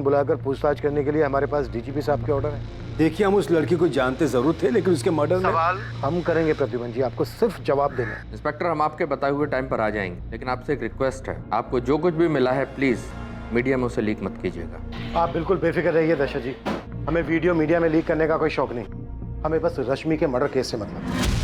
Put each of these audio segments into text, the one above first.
बुलाकर पूछताछ करने के लिए हमारे पास डीजीपी साहब के ऑर्डर है। देखिए, हम उस लड़की को जानते जरूर थे, लेकिन उसके मर्डर में सवाल हम करेंगे प्रद्युमन जी, आपको सिर्फ जवाब देना है। इंस्पेक्टर, हम आपके बताए हुए टाइम पर आ जाएंगे, लेकिन आपसे एक रिक्वेस्ट है, आपको जो कुछ भी मिला है प्लीज मीडिया में उसे लीक मत कीजिएगा। आप बिल्कुल बेफिक्र रहिए दशरथ जी, हमें वीडियो मीडिया में लीक करने का कोई शौक नहीं, हमें बस रश्मि के मर्डर केस से मतलब।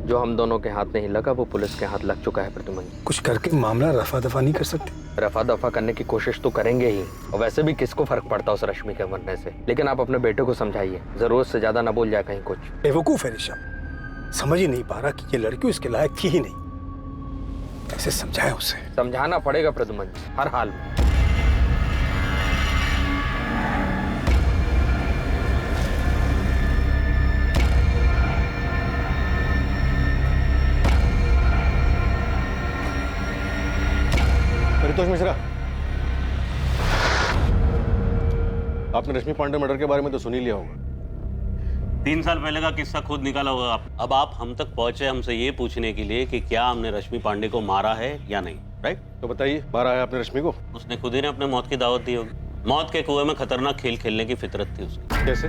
जो हम दोनों के हाथ नहीं लगा वो पुलिस के हाथ लग चुका है प्रद्युमन जी। कुछ करके मामला रफा दफा नहीं कर सकते? रफा दफा करने की कोशिश तो करेंगे ही, और वैसे भी किसको फर्क पड़ता उस रश्मि के मरने से। लेकिन आप अपने बेटे को समझाइए, जरूरत से ज्यादा ना बोल जाए कहीं कुछ। बेवकूफ है ऋषभ, समझ ही नहीं पा रहा कि ये लड़की उसके लायक थी ही नहीं। कैसे समझाए उसे? समझाना पड़ेगा प्रद्युमन जी, हर हाल में। परितोष मिश्रा, आपने रश्मि पांडे मर्डर के बारे में तो सुन ही लिया होगा। 3 साल पहले का किस्सा खुद निकाला होगा आप। अब आप हम तक पहुंचे हमसे ये पूछने के लिए कि क्या हमने रश्मि पांडे को मारा है या नहीं, राइट? तो बताइए, मारा है आपने रश्मि को? उसने खुद ही ने अपने मौत की दावत दी होगी। मौत के कुएं में खतरनाक खेल खेलने की फितरत थी उसकी। कैसे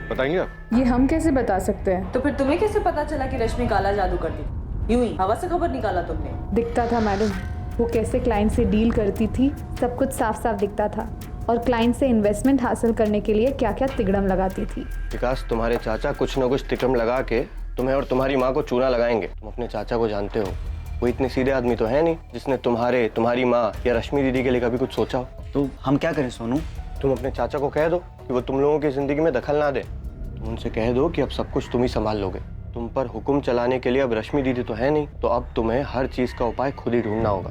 बताएंगे आप? ये हम कैसे बता सकते हैं? तो फिर तुम्हें कैसे पता चला कि रश्मि काला जादू करती थी? यूं ही हवा से खबर निकाला तुमने? दिखता था मैडम, वो कैसे क्लाइंट से डील करती थी, सब कुछ साफ साफ दिखता था। और क्लाइंट से इन्वेस्टमेंट हासिल करने के लिए क्या क्या तिगड़म लगाती थी। विकास, तुम्हारे चाचा कुछ न कुछ तिगड़म लगा के तुम्हें और तुम्हारी माँ को चूना लगाएंगे। तुम अपने चाचा को जानते हो, वो इतने सीधे आदमी तो है नहीं जिसने तुम्हारी माँ या रश्मि दीदी के लिए कभी कुछ सोचा हो। तो हम क्या करें सोनू? तुम अपने चाचा को कह दो कि वो तुम लोगों की जिंदगी में दखल ना दे। तुम उनसे कह दो कि अब सब कुछ तुम ही संभाल लोगे। तुम पर हुक्म चलाने के लिए अब रश्मि दीदी तो है नहीं, तो अब तुम्हें हर चीज का उपाय खुद ही ढूंढना होगा।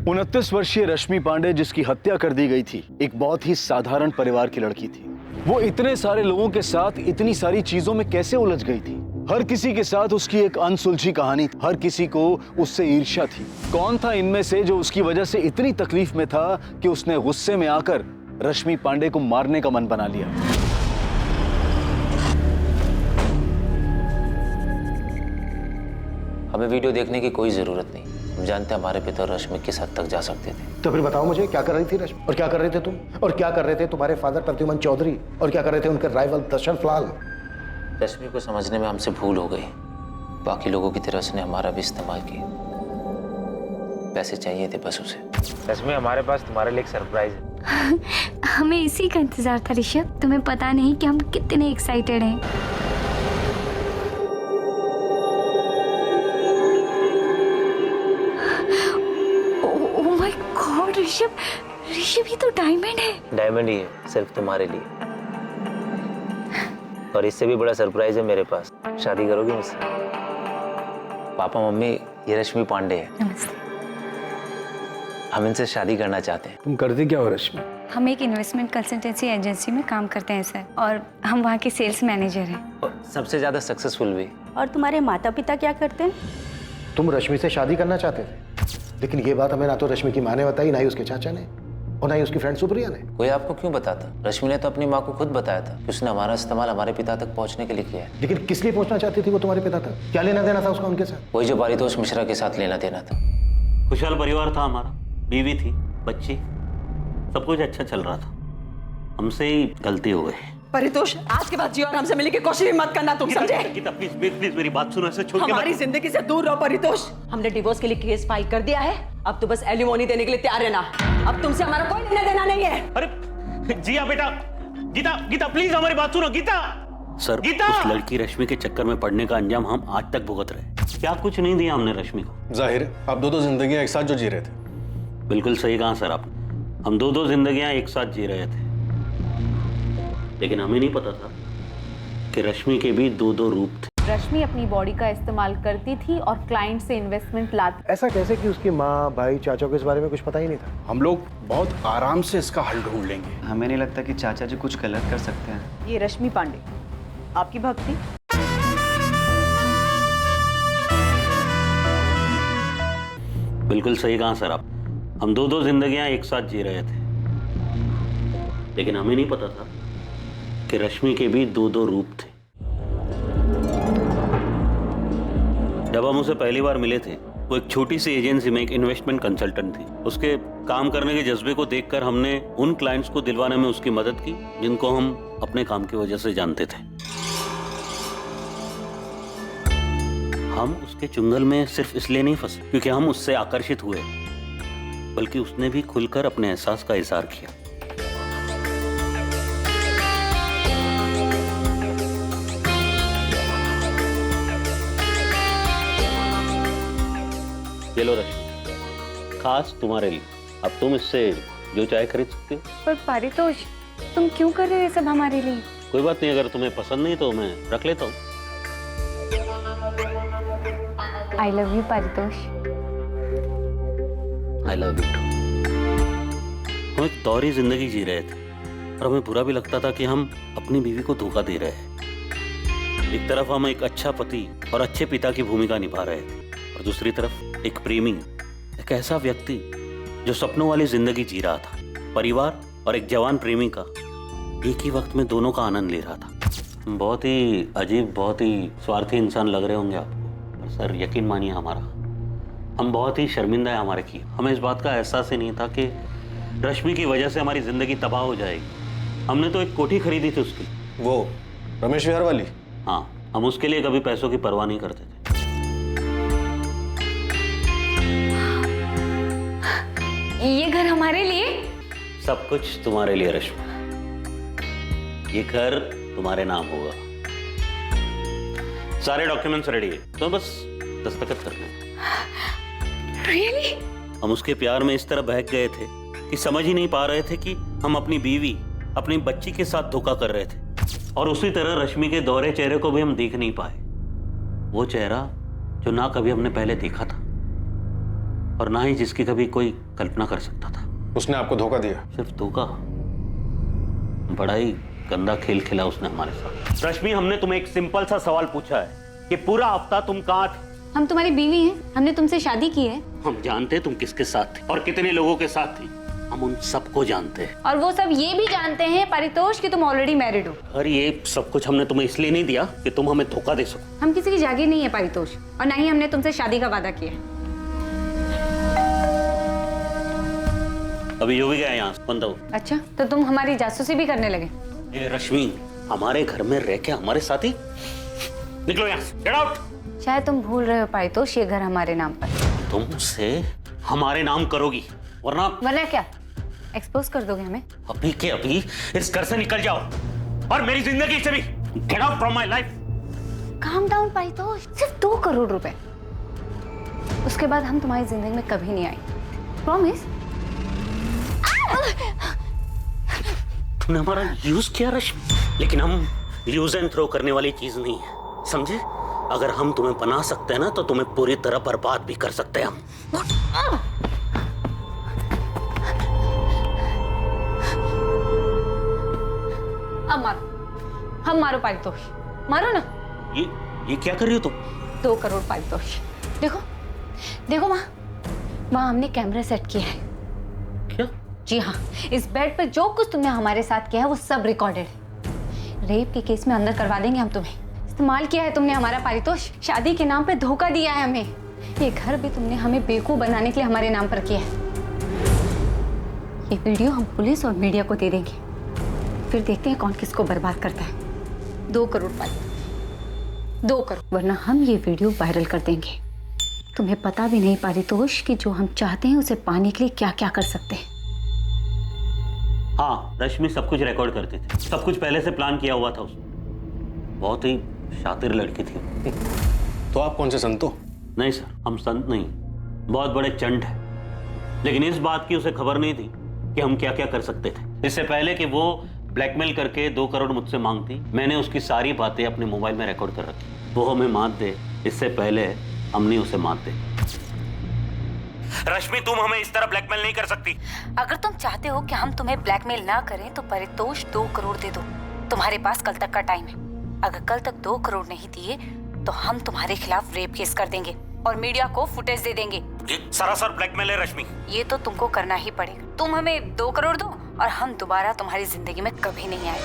29 वर्षीय रश्मि पांडे, जिसकी हत्या कर दी गई थी, एक बहुत ही साधारण परिवार की लड़की थी। वो इतने सारे लोगों के साथ इतनी सारी चीजों में कैसे उलझ गई थी? हर किसी के साथ उसकी एक अनसुलझी कहानी थी। हर किसी को उससे ईर्ष्या थी। कौन था इनमें से जो उसकी वजह से इतनी तकलीफ में था कि उसने गुस्से में आकर रश्मि पांडे को मारने का मन बना लिया? हमें वीडियो देखने की कोई जरूरत नहीं। हम जानते हैं हमारे पिता रश्मि किस हद तक जा सकते थे। तो फिर बताओ मुझे, क्या कर रही थी रश्मि, और क्या कर रहे थे तुम, और क्या कर रहे थे तुम्हारे फादर प्रद्युमन चौधरी, और क्या कर रहे थे उनके राइवल दशरथ लाल? रश्मि को समझने में हमसे भूल हो गई। बाकी लोगों की तरह उसने हमारा भी इस्तेमाल किया। पैसे चाहिए थे बस उसे। रश्मि, हमारे पास तुम्हारे लिए एक सरप्राइज है। हमें इसी का इंतजार था ऋषभ। तुम्हें पता नहीं कि हम कितने एक्साइटेड हैं। ऋषभ, ऋषभ, ये तो डायमंड है। डायमंड ही है, सिर्फ तुम्हारे लिए। और इससे भी बड़ा सरप्राइज है मेरे पास। शादी करोगी मुझसे? पापा मम्मी, ये रश्मि पांडे है। नमस्ते। हम इनसे शादी करना चाहते हैं। तुम करते क्या हो रश्मि? हम एक इन्वेस्टमेंट कंसल्टेंसी एजेंसी में काम करते हैं सर, और हम वहाँ के सेल्स मैनेजर हैं। और सबसे ज्यादा सक्सेसफुल भी। और तुम्हारे माता पिता क्या करते हैं? तुम रश्मि से शादी करना चाहते थे, लेकिन ये बात हमें ना तो रश्मि की माँ ने बताई, ना ही उसके चाचा ने, और ना ही उसकी फ्रेंड सुप्रिया ने। कोई आपको क्यों बताता? रश्मि ने तो अपनी माँ को खुद बताया था कि उसने हमारा इस्तेमाल हमारे पिता तक पहुंचने के लिए किया है। लेकिन किस लिए पहुंचना चाहती थी वो तुम्हारे पिता तक? क्या लेना देना था उसका उनके साथ? वही जो पारितोष मिश्रा के साथ लेना देना था। खुशहाल परिवार था हमारा, बीवी थी, बच्ची, सब कुछ अच्छा चल रहा था। हमसे ही गलती हो गई। परितोष, आज के बाद जियो और हमसे मिलने की कोशिश भी मत करना, तुम समझे? गीता प्लीज प्लीज मेरी बात सुनो, ऐसे छोड़ के हमारी जिंदगी से दूर रहो परितोष। हमने डिवोर्स के लिए केस फाइल कर दिया है, अब तो बस एलिमोनी देने के लिए तैयार रहना। अब तुमसे हमारा कोई लेना देना नहीं है। अरे जिया बेटा, गीता गीता प्लीज हमारी बात सुनो। गीता सर, गीता! उस लड़की रश्मि के चक्कर में पड़ने का अंजाम हम आज तक भुगत रहे। क्या कुछ नहीं दिया हमने रश्मि को। जाहिर है आप दो जिंदगियां एक साथ जो जी रहे थे। बिल्कुल सही कहा सर आप। हम दो जिंदगियां एक साथ जी रहे थे, लेकिन हमें नहीं पता था कि रश्मि के भी दो रूप थे। रश्मि अपनी बॉडी का इस्तेमाल करती थी और क्लाइंट से इन्वेस्टमेंट लाती। ऐसा कैसे कि उसकी माँ, भाई, चाचा को इस बारे में कुछ पता ही नहीं था? हम लोग बहुत आराम से इसका हल ढूंढ लेंगे। हमें नहीं लगता कि चाचा जी कुछ गलत कर सकते हैं। ये रश्मि पांडे आपकी भक्ति? बिल्कुल सही कहा सर आप। हम दो जिंदगियां एक साथ जी रहे थे, लेकिन हमें नहीं पता था कि रश्मि के भी दो दो रूप थे। जब हम उसे पहली बार मिले थे, वो एक छोटी सी एजेंसी में एक इन्वेस्टमेंट कंसल्टेंट थी। उसके काम करने के जज्बे को देखकर हमने उन क्लाइंट्स को दिलवाने में उसकी मदद की जिनको हम अपने काम की वजह से जानते थे। हम उसके चुंगल में सिर्फ इसलिए नहीं फंसे क्योंकि हम उससे आकर्षित हुए, बल्कि उसने भी खुलकर अपने एहसास का इजहार किया। ये लो रश्मि, खास तुम्हारे लिए। अब तुम इससे जो चाहे खरीद सकते हो। पर पारितोष, तुम क्यों कर रहे हो ये सब हमारे लिए? कोई बात नहीं, अगर तुम्हें पसंद नहीं तो मैं रख लेता हूँ। I love you Paritosh. I love you too. हम एक दोहरी जिंदगी जी रहे थे और हमें बुरा भी लगता था कि हम अपनी बीवी को धोखा दे रहे हैं। एक तरफ हम एक अच्छा पति और अच्छे पिता की भूमिका निभा रहे थे और दूसरी तरफ एक प्रेमी, एक ऐसा व्यक्ति जो सपनों वाली जिंदगी जी रहा था। परिवार और एक जवान प्रेमी का एक ही वक्त में दोनों का आनंद ले रहा था। बहुत ही अजीब, बहुत ही स्वार्थी इंसान लग रहे होंगे आपको, पर सर यकीन मानिए हमारा, हम बहुत ही शर्मिंदा है हमारे की। हमें इस बात का एहसास ही नहीं था कि रश्मि की वजह से हमारी जिंदगी तबाह हो जाएगी। हमने तो एक कोठी खरीदी थी उसकी। वो रमेश विहार वाली? हाँ, हम उसके लिए कभी पैसों की परवाह नहीं करते थे। ये घर हमारे लिए? सब कुछ तुम्हारे लिए रश्मि। ये घर तुम्हारे नाम होगा। सारे डॉक्यूमेंट्स रेडी है, तो बस दस्तखत करना। रियली? हम उसके प्यार में इस तरह बहक गए थे कि समझ ही नहीं पा रहे थे कि हम अपनी बीवी, अपनी बच्ची के साथ धोखा कर रहे थे। और उसी तरह रश्मि के दोहरे चेहरे को भी हम देख नहीं पाए। वो चेहरा जो ना कभी हमने पहले देखा था और ना ही जिसकी कभी कोई कल्पना कर सकता था। उसने आपको धोखा दिया? सिर्फ धोखा, बड़ा ही गंदा खेल खेला उसने हमारे साथ। रश्मि, हमने तुम्हें एक सिंपल सा सवाल पूछा है कि पूरा हफ्ता तुम कहाँ थे? हम तुम्हारी बीवी हैं, हमने तुमसे शादी की है। हम जानते तुम किसके साथ थे और कितने लोगों के साथ थी। हम उन सबको जानते हैं। और वो सब ये भी जानते हैं पारितोष कि तुम ऑलरेडी मैरिड हो। और ये सब कुछ हमने तुम्हें इसलिए नहीं दिया कि तुम हमें धोखा दे सको। हम किसी की जागीर नहीं है पारितोष, और ना ही हमने तुमसे शादी का वादा किया है। अभी यो भी गया यहाँ बंदा हो। अच्छा, तो तुम हमारी जासूसी भी करने लगे? ये रश्मि, हमारे घर में रह के हमारे साथ ही निकलो यहाँ से। Get out. शायद तुम भूल रहे हो पारितोष, ये घर हमारे नाम पर। तुम उसे हमारे नाम करोगी, वरना क्या एक्सपोज कर दोगे हमें? अभी के अभी इस घर से निकल जाओ और मेरी जिंदगी से भी। Get out from my life. Calm down Paritosh, सिर्फ 2 करोड़ रुपए। उसके बाद हम तुम्हारी जिंदगी में कभी नहीं आएंगे, प्रॉमिस। तुमने हमारा यूज किया रश्मि, लेकिन हम यूज एंड थ्रो करने वाली चीज नहीं है, समझे? अगर हम तुम्हें बना सकते हैं ना, तो तुम्हें पूरी तरह बर्बाद भी कर सकते हैं हम। अब मारो, हम मारो पारितोष, मारो ना। ये क्या कर रही हो तुम? 2 करोड़ पारितोष। देखो देखो वहाँ हमने कैमरा सेट किया है। क्या? जी हाँ, इस बेड पर जो कुछ तुमने हमारे साथ किया है वो सब रिकॉर्डेड है। रेप के केस में अंदर करवा देंगे हम तुम्हें। इस्तेमाल किया है तुमने हमारा पारितोष, शादी के नाम पे धोखा दिया है हमें। ये घर भी तुमने हमें बेवकूफ बनाने के लिए हमारे नाम पर किया है। ये वीडियो हम पुलिस और मीडिया को दे देंगे, फिर देखते हैं कौन किसको बर्बाद करता है। 2 करोड़ पारितोष, 2 करोड़, वरना हम ये वीडियो वायरल कर देंगे। तुम्हें पता भी नहीं पारितोष कि जो हम चाहते हैं उसे पाने के लिए क्या क्या कर सकते हैं। हाँ, रश्मि सब कुछ रिकॉर्ड करती थी, सब कुछ पहले से प्लान किया हुआ था उसने। बहुत ही शातिर लड़की थी। तो आप कौन से संत हो? नहीं सर, हम संत नहीं, बहुत बड़े चंट हैं। लेकिन इस बात की उसे खबर नहीं थी कि हम क्या क्या कर सकते थे। इससे पहले कि वो ब्लैकमेल करके 2 करोड़ मुझसे मांगती, मैंने उसकी सारी बातें अपने मोबाइल में रिकॉर्ड कर रखी। वो हमें मात दे इससे पहले हमने उसे मात दे। रश्मि, तुम हमें इस तरह ब्लैकमेल नहीं कर सकती। अगर तुम चाहते हो कि हम तुम्हें ब्लैकमेल ना करें तो पारितोष 2 करोड़ दे दो। तुम्हारे पास कल तक का टाइम है। अगर कल तक 2 करोड़ नहीं दिए तो हम तुम्हारे खिलाफ रेप केस कर देंगे और मीडिया को फुटेज दे देंगे। सरासर ब्लैकमेल है रश्मि। ये तो तुमको करना ही पड़ेगा। तुम हमें 2 करोड़ दो और हम दोबारा तुम्हारी जिंदगी में कभी नहीं आए।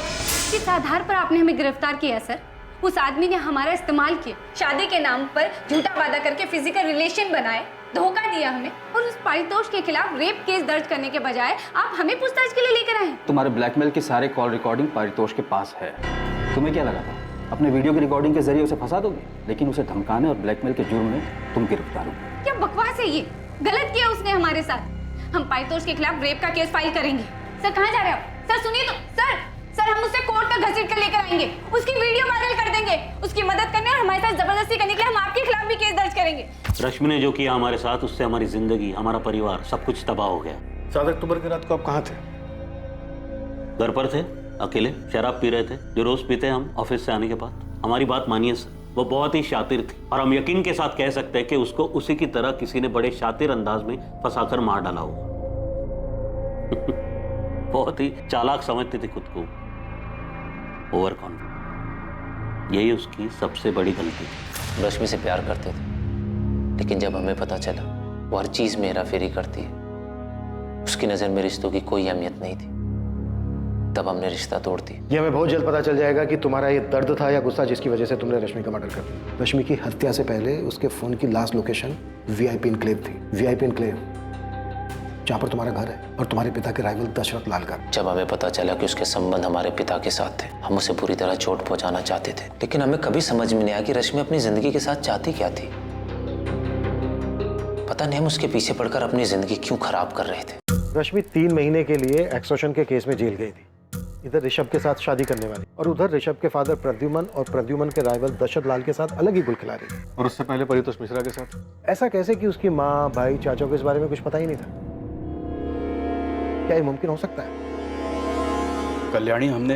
किस आधार पर आपने हमें गिरफ्तार किया सर? उस आदमी ने हमारा इस्तेमाल किया, शादी के नाम पर झूठा वादा करके फिजिकल रिलेशन बनाए, धोखा दिया हमें, और उस पारितोष के खिलाफ रेप केस दर्ज करने के बजाय आप हमें पूछताछ के लिए लेकर आए। तुम्हारे ब्लैकमेल के सारे कॉल रिकॉर्डिंग पारितोष के पास है। तुम्हें क्या लगा था अपने वीडियो की रिकॉर्डिंग के जरिए उसे फंसा दोगे, लेकिन उसे धमकाने और ब्लैकमेल के जुर्म में तुम गिरफ्तार हो। क्या बकवास है ये? गलत किया उसने हमारे साथ। हम पारितोष के खिलाफ रेप का केस फाइल करेंगे। सर कहाँ जा रहे हो? सर सुनिए तो, सर हम उसे कोर्ट तक घसीट कर लेकर आएंगे, उसकी वीडियो वायरल कर देंगे, उसकी मदद करने और हमारे साथ जबरदस्ती करने के लिए हम आपके खिलाफ भी केस दर्ज करेंगे। रश्मि ने जो किया हमारे साथ, उससे हमारी जिंदगी, हमारा परिवार, सब कुछ तबाह हो गया। 7 अक्टूबर की रात को आप कहाँ थे? घर पर थे, अकेले शराब पी रहे थे, जो रोज पीते हैं हम ऑफिस से आने के बाद। हमारी बात मानिए सर, वो बहुत ही शातिर थी और हम यकीन के साथ कह सकते हैं कि उसको उसी की तरह किसी ने बड़े शातिर अंदाज में फंसाकर मार डाला हो। बहुत ही चालाक समझती थी खुद को, ओवर कॉन्फिडेंट। यही उसकी सबसे बड़ी गलती थी। रश्मि से प्यार करते थे, लेकिन जब हमें पता चला वो हर चीज में हेरा फेरी करती है, उसकी नजर में रिश्तों की कोई अहमियत नहीं थी, तब हमने रिश्ता तोड़ दिया। ये हमें बहुत जल्द पता चल जाएगा कि तुम्हारा ये दर्द था या गुस्सा जिसकी वजह से तुमने रश्मि का मर्डर कर दिया। रश्मि की हत्या से पहले उसके फोन की लास्ट लोकेशन VIP एन्क्लेव थी। VIP एन्क्लेव, जहां पर तुम्हारा घर है और तुम्हारे पिता के राइवल दशरथ लाल का। जब हमें पता चला कि उसके संबंध हमारे पिता के साथ थे, हम उसे बुरी तरह चोट पहुंचाना चाहते थे, लेकिन हमें कभी समझ में नहीं आया कि रश्मि अपनी जिंदगी के साथ चाहती क्या थी। पता नहीं हम उसके पीछे पड़कर अपनी जिंदगी क्यों खराब कर रहे थे। रश्मि 3 महीने के लिए एक्सटॉर्शन के केस में जेल गई थी। इधर ऋषभ के साथ शादी करने वाली और उधर ऋषभ के फादर प्रद्युमन और प्रद्युमन के राइवल दशरथ लाल के साथ अलग ही गुल खिला रही थी। और उससे पहले परितोष मिश्रा के साथ। ऐसा कैसे कि उसकी माँ, भाई, चाचा को इस बारे में कुछ पता ही नहीं था? क्या ये मुमकिन हो सकता है? कल्याणी, हमने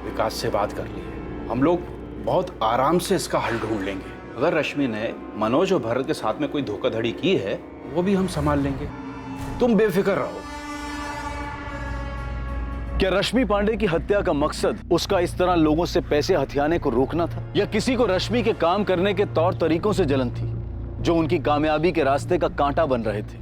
विकास से बात कर ली है। हम लोग बहुत आराम से इसका हल ढूंढ लेंगे। अगर रश्मि ने मनोज और भरत के साथ में कोई धोखाधड़ी की है, वो भी हम संभाल लेंगे। तुम बेफिक्र रहो। क्या रश्मि पांडे की हत्या का मकसद उसका इस तरह लोगों से पैसे हथियाने को रोकना था, या किसी को रश्मि के काम करने के तौर तरीकों से जलन थी जो उनकी कामयाबी के रास्ते का कांटा बन रहे थे?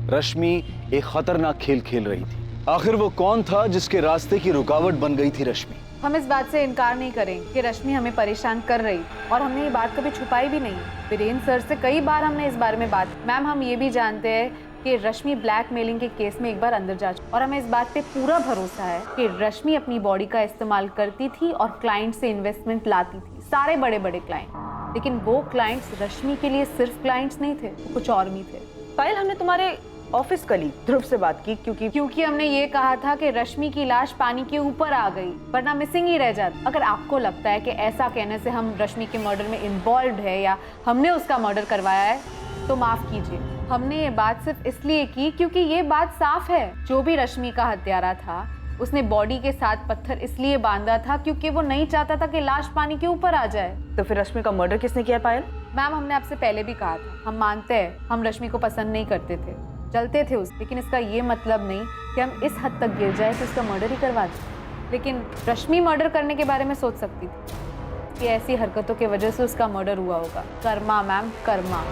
रश्मि एक खतरनाक खेल खेल रही थी। आखिर वो कौन था जिसके रास्ते की रुकावट बन गई थी रश्मि? हम इस बात से इनकार नहीं करें कि रश्मि हमें परेशान कर रही, और हमने ये बात कभी छुपाई भी नहीं। वीरेंद्र सर से कई बार हमने इस बारे में बात। मैम, हम ये भी जानते हैं कि रश्मि ब्लैकमेलिंग के केस में एक बार अंदर जा चुकी, और हमें इस बात पे पूरा भरोसा है कि रश्मि अपनी बॉडी का इस्तेमाल करती थी और क्लाइंट से इन्वेस्टमेंट लाती थी, सारे बड़े बड़े क्लाइंट। लेकिन वो क्लाइंट्स रश्मि के लिए सिर्फ क्लाइंट्स नहीं थे, कुछ और भी थे। पायल, हमने तुम्हारे ऑफिस कलीग ध्रुव से बात की क्योंकि हमने ये कहा था कि रश्मि की लाश पानी के ऊपर आ गई, वरना मिसिंग ही रह जाती। अगर आपको लगता है कि ऐसा कहने से हम रश्मि के मर्डर में इन्वॉल्व है या हमने उसका मर्डर करवाया है, तो माफ कीजिए। हमने ये बात सिर्फ इसलिए की क्योंकि ये बात साफ है, जो भी रश्मि का हत्यारा था उसने बॉडी के साथ पत्थर इसलिए बांधा था क्योंकि वो नहीं चाहता था कि लाश पानी के ऊपर आ जाए। तो फिर रश्मि का मर्डर किसने किया पायल? मैम, हमने आपसे पहले भी कहा था, हम मानते हैं हम रश्मि को पसंद नहीं करते थे, जलते थे उस, लेकिन इसका ये मतलब नहीं कि हम इस हद तक गिर जाए कि उसका मर्डर ही करवा दें। लेकिन रश्मि मर्डर करने के बारे में सोच सकती थी कि ऐसी हरकतों की वजह से उसका मर्डर हुआ होगा। कर्मा मैम, कर्मा।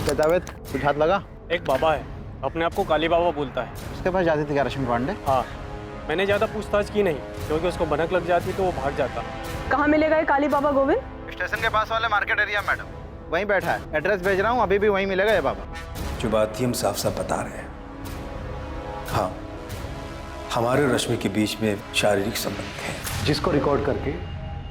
जावेद, कुछ हाथ लगा? एक बाबा है, अपने आप को काली बाबा बोलता है। उसके पास जाती थी क्या रश्मि पांडे? हाँ, मैंने ज्यादा पूछताछ की नहीं, क्योंकि उसको भनक लग जाती तो वो भाग जाता। कहाँ मिलेगा ये काली बाबा गोविंद? स्टेशन के पास वाले मार्केट एरिया मैडम, वहीं बैठा है। एड्रेस भेज रहा हूँ, अभी भी वहीं मिलेगा ये बाबा। जो बात थी हम साफ साफ बता रहे हैं। हाँ, हमारे रश्मि के बीच में शारीरिक संबंध है, जिसको रिकॉर्ड करके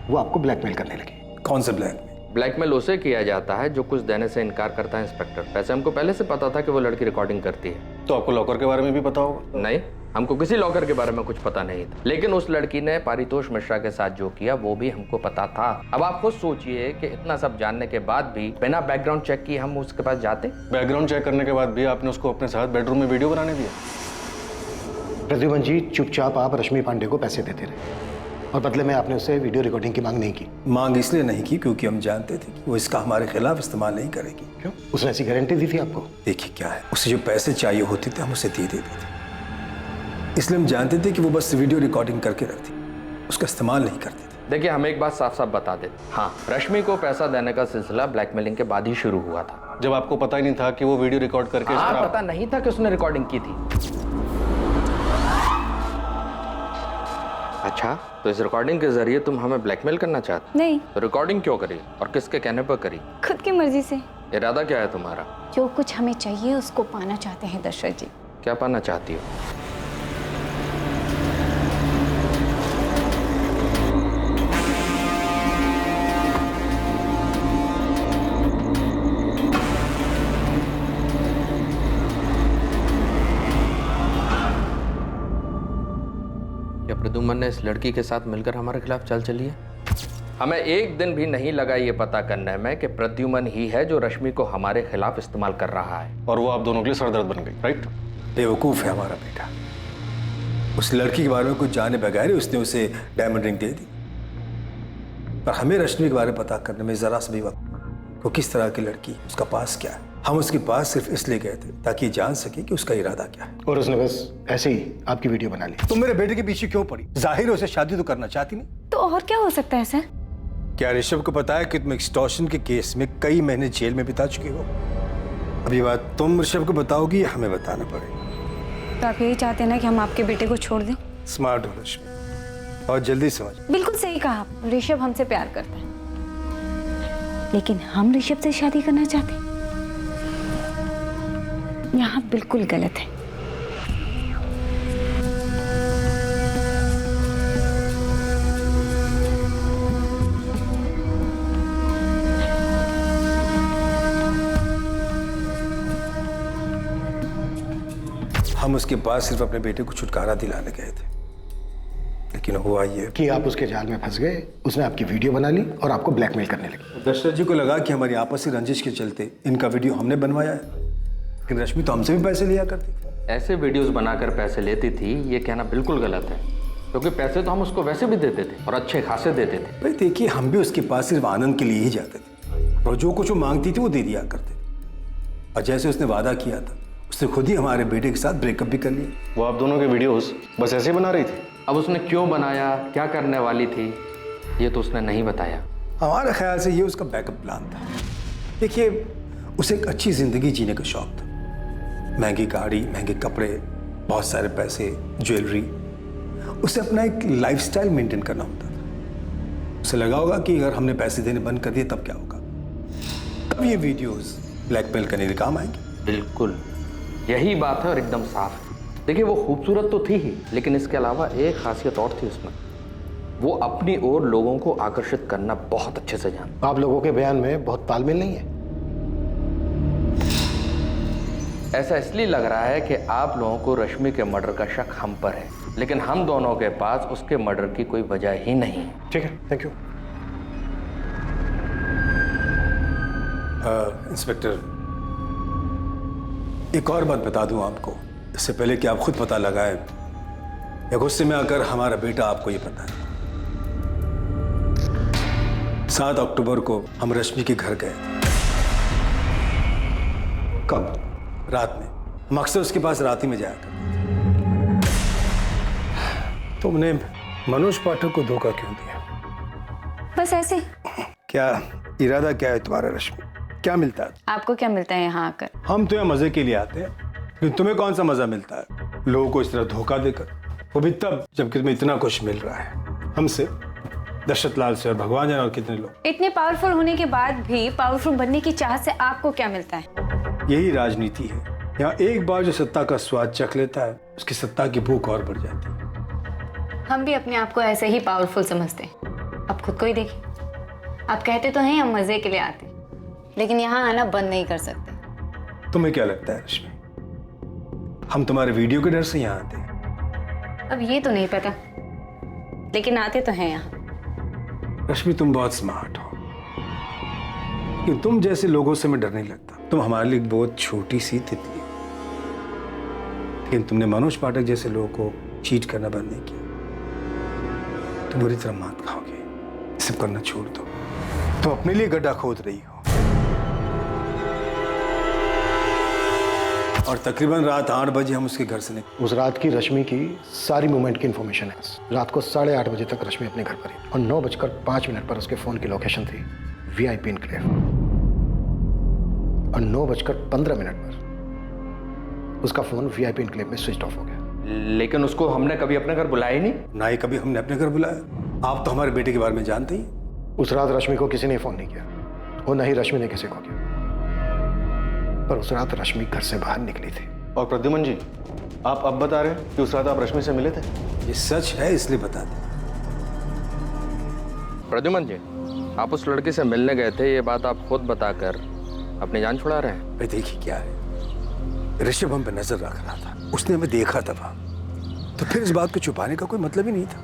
वो आपको ब्लैकमेल करने लगी। कौन सा ब्लैकमेल? ब्लैकमेल उसे किया जाता है जो कुछ देने से इनकार करता है इंस्पेक्टर। वैसे हमको पहले से पता था कि वो लड़की रिकॉर्डिंग करती है। तो आपको लॉकर के बारे में भी पता होगा? नहीं, हमको किसी लॉकर के बारे में कुछ पता नहीं था, लेकिन उस लड़की ने पारितोष मिश्रा के साथ जो किया वो भी हमको पता था। अब आप खुद सोचिए कि इतना सब जानने के बाद भी बिना बैकग्राउंड चेक किए हम उसके पास जाते। बैकग्राउंड चेक करने के बाद भी आपने उसको अपने साथ बेडरूम में वीडियो बनाने दिया? प्रद्युमन जी, चुपचाप आप रश्मि पांडे को पैसे देते रहे और बदले में आपने उससे वीडियो रिकॉर्डिंग की मांग नहीं की। मांग इसलिए नहीं की क्योंकि हम जानते थे कि वो इसका हमारे खिलाफ इस्तेमाल नहीं करेगी। क्यों? उसने ऐसी गारंटी दी थी आपको? देखिए क्या है, उसे जो पैसे चाहिए होते थे हम उसे दे देते थे, इसलिए हम जानते थे कि वो बस वीडियो रिकॉर्डिंग करके रखती, उसका इस्तेमाल नहीं करते थे। देखिए, हम एक बात साफ साफ बता देते, हाँ, रश्मि को पैसा देने का सिलसिला ब्लैकमेलिंग के बाद ही शुरू हुआ था। जब आपको पता ही नहीं था कि वो वीडियो रिकॉर्ड करके इस तरह पता नहीं था कि उसने रिकॉर्डिंग की थी। अच्छा, तो इस रिकॉर्डिंग के जरिए तुम हमें ब्लैकमेल करना चाहते? नहीं। तो रिकॉर्डिंग क्यों करी और किसके कहने पर करी? खुद की मर्जी से। इरादा क्या है तुम्हारा? जो कुछ हमें चाहिए उसको पाना चाहते हैं दशरथ जी। क्या पाना चाहती हो? क्या प्रद्युम्न ने इस लड़की के साथ मिलकर हमारे खिलाफ चाल चली है? हमें एक दिन भी नहीं लगा ये पता करने में कि प्रद्युम्न ही है जो रश्मि को हमारे खिलाफ इस्तेमाल कर रहा है। और वो आप दोनों के लिए सरदर्द बन गई, राइट? बेवकूफ़ है हमारा बेटा। उस लड़की के बारे में कुछ जाने बगैर ही उसने उसे डायमंड रिंग दे दी। पर हमें रश्मि के बारे में पता करने में जरा सा भी वक्त, वो किस तरह की लड़की, उसका पास क्या है। हम उसके पास सिर्फ इसलिए गए थे ताकि जान सके कि उसका इरादा क्या है। और उसने बस ऐसे ही आपकी वीडियो बना ली। तुम मेरे बेटे के पीछे क्यों पड़ी? जाहिर है उसे शादी तो करना चाहती नहीं। तो और क्या हो सकता है सर? क्या ऋषभ को पता है कि तुम एक्सटॉर्शन के केस में कई महीने जेल में बिता चुके हो? अभी बात तुम ऋषभ को बताओगी या हमें बताना पड़ेगा? तो आप यही चाहते हैं ना कि हम आपके बेटे को छोड़ दें? स्मार्ट हो रश्मि और जल्दी समझ। बिल्कुल सही कहा आप। ऋषभ हमसे प्यार करता है, लेकिन हम ऋषभ से शादी करना चाहते हैं। यहाँ बिल्कुल गलत है। हम उसके पास सिर्फ अपने बेटे को छुटकारा दिलाने गए थे, लेकिन हुआ ये कि आप उसके जाल में फंस गए। उसने आपकी वीडियो बना ली और आपको ब्लैकमेल करने लगी। दशरथ जी को लगा कि हमारी आपसी रंजिश के चलते इनका वीडियो हमने बनवाया है, लेकिन रश्मि तो हमसे भी पैसे लिया करती थी। ऐसे वीडियोस बनाकर पैसे लेती थी, ये कहना बिल्कुल गलत है, क्योंकि पैसे तो हम उसको वैसे भी देते थे और अच्छे खासे देते थे। भाई देखिए, हम भी उसके पास सिर्फ आनंद के लिए ही जाते थे और जो कुछ वो मांगती थी वो दे दिया करते थे। और जैसे उसने वादा किया था, उसने खुद ही हमारे बेटे के साथ ब्रेकअप भी कर लिया। वो आप दोनों के वीडियोस बस ऐसे ही बना रही थी? अब उसने क्यों बनाया, क्या करने वाली थी, ये तो उसने नहीं बताया। हमारे ख्याल से ये उसका बैकअप प्लान था। देखिए, उसे एक अच्छी जिंदगी जीने का शौक था। महंगी गाड़ी, महंगे कपड़े, बहुत सारे पैसे, ज्वेलरी। उसे अपना एक लाइफस्टाइल मेंटेन करना होता था। उसे लगा होगा कि अगर हमने पैसे देने बंद कर दिए तब क्या होगा, तब ये वीडियोस ब्लैकमेल करने के काम आएंगे। बिल्कुल यही बात है और एकदम साफ है। देखिए, वो खूबसूरत तो थी ही, लेकिन इसके अलावा एक खासियत और थी उसमें। वो अपनी ओर लोगों को आकर्षित करना बहुत अच्छे से जानती। आप लोगों के बयान में बहुत तालमेल नहीं है। ऐसा इसलिए लग रहा है कि आप लोगों को रश्मि के मर्डर का शक हम पर है, लेकिन हम दोनों के पास उसके मर्डर की कोई वजह ही नहीं है। ठीक है, थैंक यू। इंस्पेक्टर, एक और बात बता दूं आपको, इससे पहले कि आप खुद पता लगाएं या गुस्से में आकर हमारा बेटा आपको ये पता है। 7 अक्टूबर को हम रश्मि के घर गए थे। कब? रात में। हम अक्सर उसके पास रात ही में जाया करते थे। तुमने मनोज पाठक को धोखा क्यों दिया? बस ऐसे। क्या इरादा क्या है तुम्हारा रश्मि? क्या मिलता है? आपको क्या मिलता है यहाँ आकर? हम तो यहाँ मजे के लिए आते हैं, लेकिन तुम्हें कौन सा मजा मिलता है लोगों को इस तरह धोखा देकर, वो भी तब जबकि तुम्हें इतना कुछ मिल रहा है हमसे, दशरथ लाल से और भगवान जाने और कितने लोग। इतने पावरफुल होने के बाद भी पावरफुल बनने की चाहत से आपको क्या मिलता है? यही राजनीति है। यहाँ एक बार जो सत्ता का स्वाद चख लेता है, उसकी सत्ता की भूख और बढ़ जाती है। हम भी अपने आप को ऐसे ही पावरफुल समझते हैं। आप खुद को ही देखिए। आप कहते तो हैं हम मजे के लिए आते, लेकिन यहाँ आना बंद नहीं कर सकते। तुम्हें क्या लगता है रश्मि, हम तुम्हारे वीडियो के डर से यहाँ आते हैं? अब ये तो नहीं पता, लेकिन आते तो हैं यहाँ। रश्मि, तुम बहुत स्मार्ट हो, कि तुम जैसे लोगों से मैं डर नहीं लगता। तुम हमारे लिए बहुत छोटी सी तितली हो, लेकिन तुमने मनोज पाठक जैसे लोगों को चीट करना बंद नहीं किया। तुम बुरी तरह मात खाओगे। सब करना छोड़ दो। तुम अपने लिए गड्ढा खोद रही हो। और तकरीबन रात 8 बजे हम उसके घर से निकले। उस रात की रश्मि की सारी मूवमेंट की इन्फॉर्मेशन है। रात को 8:30 बजे तक रश्मि अपने घर पर ही और 9:05 पर उसके फोन की लोकेशन थी VIP एन्क्लेव। और 9:15 पर उसका फोन वीआईपी एन्क्लेव में स्विच ऑफ हो गया। लेकिन उसको हमने कभी अपने घर बुलाया ही नहीं। ना ही कभी हमने अपने घर बुलाया। आप तो हमारे बेटे के बारे में जानते ही। उस रात रश्मि को किसी ने फोन नहीं किया और न ही रश्मि ने किसी को किया, पर उस रात रश्मि घर से बाहर निकली थी। और प्रद्युमन जी, आप अब बता रहे हैं कि उस रात आप रश्मि से मिले थे? ये सच है, इसलिए बता दें। प्रद्युमन जी, आप उस लड़की से मिलने गए थे, ये बात आप खुद बताकर अपनी जान छुड़ा रहे हैं। भाई देखिए क्या है, ऋषभ हम पे नजर रख रहा था, उसने हमें देखा था वहां, तो फिर इस बात को छुपाने का कोई मतलब ही नहीं था।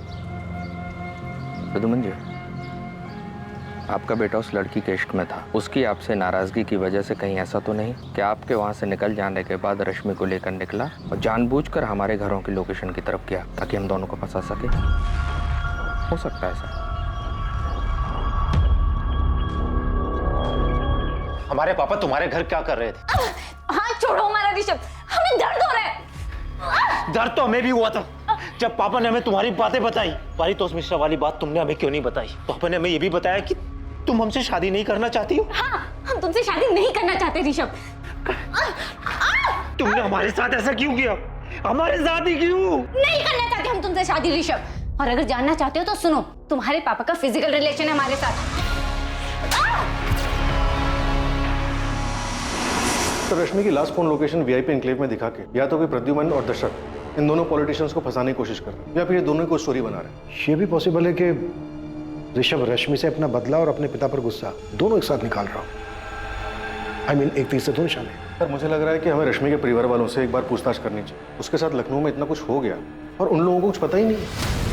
प्रद्युमन जी, आपका बेटा उस लड़की के इश्क में था, उसकी आपसे नाराजगी की वजह से कहीं ऐसा तो नहीं कि आपके वहां से निकल जाने के बाद रश्मि को लेकर निकला और जानबूझकर हमारे घरों की लोकेशन की तरफ गया ताकि हम दोनों को फंसा सके? हो सकता है सर। हमारे पापा तुम्हारे घर क्या कर रहे थे? हाथ छोड़ो हमारा ऋषभ, हमें दर्द हो रहा है। डर तो हमें भी हुआ था जब पापा ने हमें तुम्हारी बातें बताई। पारितोष मिश्रा वाली बात तुमने हमें क्यों नहीं बताई? पापा ने हमें ये भी बताया कि तुम हमसे शादी नहीं करना चाहती हो। हाँ, हम तुमसे शादी नहीं करना चाहते ऋषभ। तुमने हमारे साथ ऐसा क्यों किया? हमारे साथ ही क्यों? नहीं करना चाहते हम तुमसे शादी ऋषभ, और अगर जानना चाहते हो तो सुनो, तुम्हारे पापा का फिजिकल रिलेशन है हमारे साथ। तो रश्मि की last phone location VIP enclave में दिखा के या तो कोई प्रद्युमन और दशरथ इन दोनों पॉलिटिशियंस को फंसाने की कोशिश कर रहे हैं, या फिर ये दोनों को स्टोरी बना रहे हैं। ये भी पॉसिबल है कि ऋषभ रश्मि से अपना बदला और अपने पिता पर गुस्सा दोनों एक साथ निकाल रहा हो। आई मीन एक तीर से दो निशाने। पर मुझे लग रहा है कि हमें रश्मि के परिवार वालों से एक बार पूछताछ करनी चाहिए। उसके साथ लखनऊ में इतना कुछ हो गया और उन लोगों को कुछ पता ही नहीं।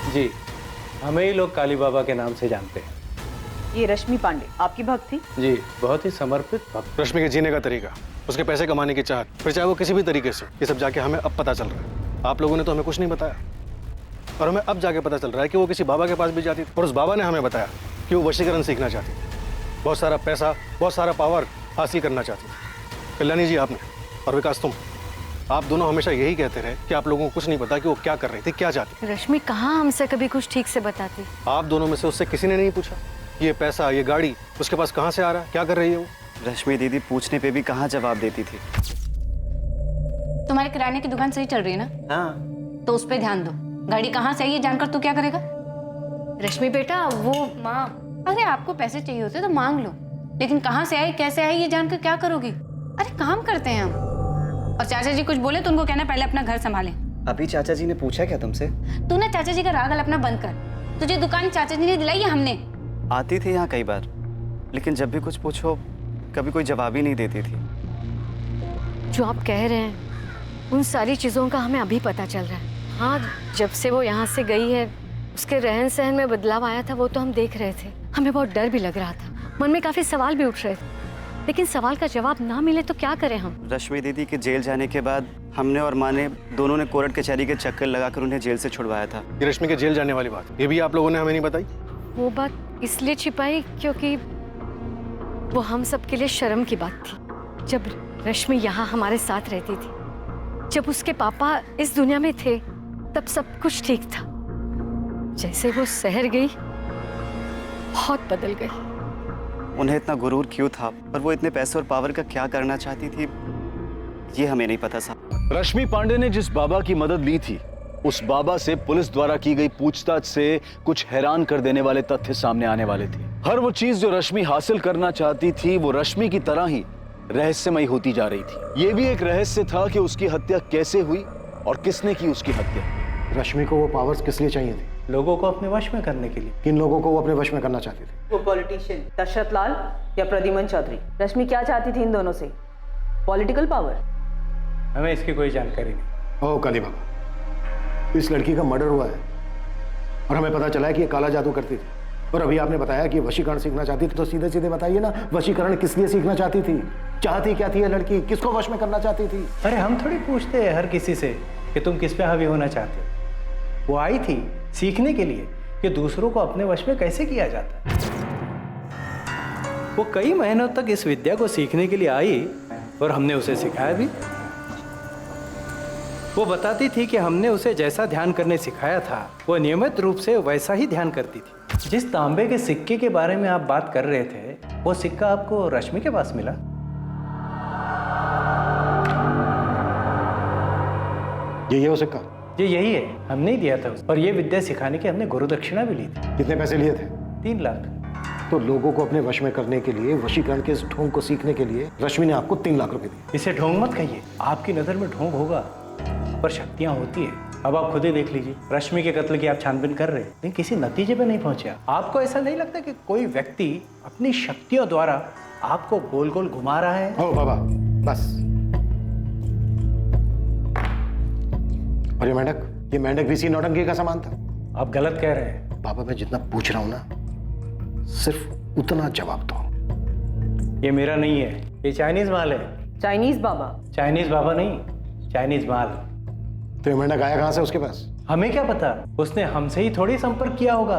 जी, हमें ही लोग काली बाबा के नाम से जानते हैं। ये रश्मि पांडे आपकी भक्त थी? जी, बहुत ही समर्पित भक्त। रश्मि के जीने का तरीका, उसके पैसे कमाने की चाहत, फिर चाहे वो किसी भी तरीके से, ये सब जाके हमें अब पता चल रहा है। आप लोगों ने तो हमें कुछ नहीं बताया और हमें अब जाके पता चल रहा है कि वो किसी बाबा के पास भी जाती थी और उस बाबा ने हमें बताया कि वो वशीकरण सीखना चाहती थी, बहुत सारा पैसा, बहुत सारा पावर हासिल करना चाहती थी। कल्याणी जी आपने और विकास तुम, आप दोनों हमेशा यही कहते रहे कि आप लोगों को कुछ नहीं पता कि वो क्या कर रही थी, क्या चाहती। रश्मि कहाँ हमसे कभी कुछ ठीक से बताती। आप दोनों में से उससे किसी ने नहीं पूछा ये पैसा, ये गाड़ी उसके पास कहाँ से आ रहा है, क्या कर रही है वो? रश्मि दीदी पूछने पे भी कहाँ जवाब देती थी। तुम्हारे किराने की दुकान सही चल रही है ना? हाँ। तो उस पर ध्यान दो। गाड़ी कहाँ से आई ये जानकर तू क्या करेगा? रश्मि बेटा वो माँ, अरे आपको पैसे चाहिए होते तो मांग लो, लेकिन कहाँ से आई कैसे आई ये जानकर क्या करोगी? अरे काम करते हैं हम। और चाचा जी कुछ बोले तो उनको कहना पहले अपना घर संभालें। अभी चाचा जी ने पूछा क्या तुमसे? तू ना चाचा जी का राग अपना बंद कर। तुझे दुकान चाचा जी ने दिलाई है हमने? आती थी यहाँ कई बार, लेकिन जब भी कुछ पूछो कभी कोई जवाब ही नहीं देती थी। जो आप कह रहे हैं उन सारी चीज़ों का हमें अभी पता चल रहा है। हाँ, जब से वो यहाँ से गई है उसके रहन सहन में बदलाव आया था, वो तो हम देख रहे थे। हमें बहुत डर भी लग रहा था, मन में काफ़ी सवाल भी उठ रहे थे, लेकिन सवाल का जवाब ना मिले तो क्या करें हम? रश्मि दीदी के जेल जाने के बाद हमने और माँ ने दोनों ने कोर्ट कचहरी के चक्कर लगाकर उन्हें जेल से छुड़वाया था। ये रश्मि के जेल जाने वाली बात, ये भी आप लोगों ने हमें नहीं बताई? वो बात इसलिए छिपाई क्योंकि वो हम सब के लिए शर्म की बात थी। जब रश्मि यहाँ हमारे साथ रहती थी, जब उसके पापा इस दुनिया में थे, तब सब कुछ ठीक था। जैसे वो शहर गई, बहुत बदल गई। उन्हें इतना गुरूर क्यों था और वो इतने पैसे और पावर का क्या करना चाहती थी, ये हमें नहीं पता साहब। रश्मि पांडे ने जिस बाबा की मदद ली थी, उस बाबा से पुलिस द्वारा की गई पूछताछ से कुछ हैरान कर देने वाले तथ्य सामने आने वाले थे। हर वो चीज जो रश्मि हासिल करना चाहती थी, वो रश्मि की तरह ही रहस्यमयी होती जा रही थी। ये भी एक रहस्य था कि उसकी हत्या कैसे हुई और किसने की उसकी हत्या। रश्मि को वो पावर्स किस लिए चाहिए थी? लोगों को अपने वश में करने के लिए। किन लोगों को वो अपने वश में करना चाहती थी? वो पॉलिटिशियन दशरथ लाल या प्रद्युमन चौधरी। रश्मि क्या चाहती थी इन दोनों से? Political power? हमें इसकी कोई जानकारी नहीं। ओह काली बाबा, इस लड़की का मर्डर हुआ है और हमें पता चला है कि ये काला जादू करती थी, और अभी आपने बताया कि वशीकरण सीखना चाहती थी, तो सीधे सीधे बताइए ना, वशीकरण किस लिए सीखना चाहती थी? चाहती क्या थी ये लड़की? किसको वश में करना चाहती थी? अरे हम थोड़ी पूछते हैं हर किसी से कि तुम किस पे हावी होना चाहते हो। वो आई थी सीखने के लिए कि दूसरों को अपने वश में कैसे किया जाता है। वो कई महीनों तक इस विद्या को सीखने के लिए आई और हमने उसे सिखाया भी। वो बताती थी कि हमने उसे जैसा ध्यान करने सिखाया था वो नियमित रूप से वैसा ही ध्यान करती थी। जिस तांबे के सिक्के के बारे में आप बात कर रहे थे, वो सिक्का आपको रश्मि के पास मिला? ये वो सिक्का? ये यही है, हमने ही दिया था उसे। और ये विद्या सिखाने की हमने गुरु दक्षिणा भी ली थी। कितने पैसे लिए थे? 3 लाख। तो लोगों को अपने वश में करने के लिए, वशीकरण के इस ढोंग को सीखने के लिए रश्मि ने आपको 3 लाख रुपए दिए। इसे ढोंग मत कहिए, आपकी नजर में ढोंग होगा पर शक्तियां होती है। अब आप खुद ही देख लीजिए, रश्मि के कत्ल की आप छानबीन कर रहे हैं लेकिन किसी नतीजे पे नहीं पहुंचे। आपको ऐसा नहीं लगता कि कोई व्यक्ति अपनी शक्तियों द्वारा आपको गोल गोल घुमा रहा है? ओ बाबा बस। और ये मेंढक भी इसी नौटंकी का सामान था? आप गलत कह रहे हैं। बाबा मैं जितना पूछ रहा हूं ना, सिर्फ उतना जवाब दो। ये मेरा नहीं है, ये चाइनीज माल है। चाइनीज बाबा? चाइनीज बाबा नहीं, चाइनीज माल। तो ये मेंढक आया कहां से उसके पास? हमें क्या पता, उसने हमसे ही थोड़ी संपर्क किया होगा,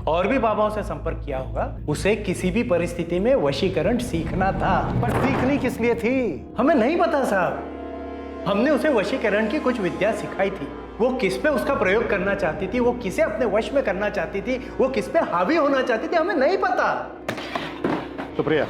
और भी बाबाओं से संपर्क किया होगा। उसे किसी भी परिस्थिति में वशीकरण सीखना था। पर सीखनी किस लिए थी? हमें नहीं पता साहब। हमने उसे वशीकरण की कुछ विद्या सिखाई थी। वो किस पे उसका प्रयोग करना चाहती थी, वो किसे अपने वश में करना चाहती थी, वो किस पे हावी होना चाहती थी, हमें नहीं पता। सुप्रिया,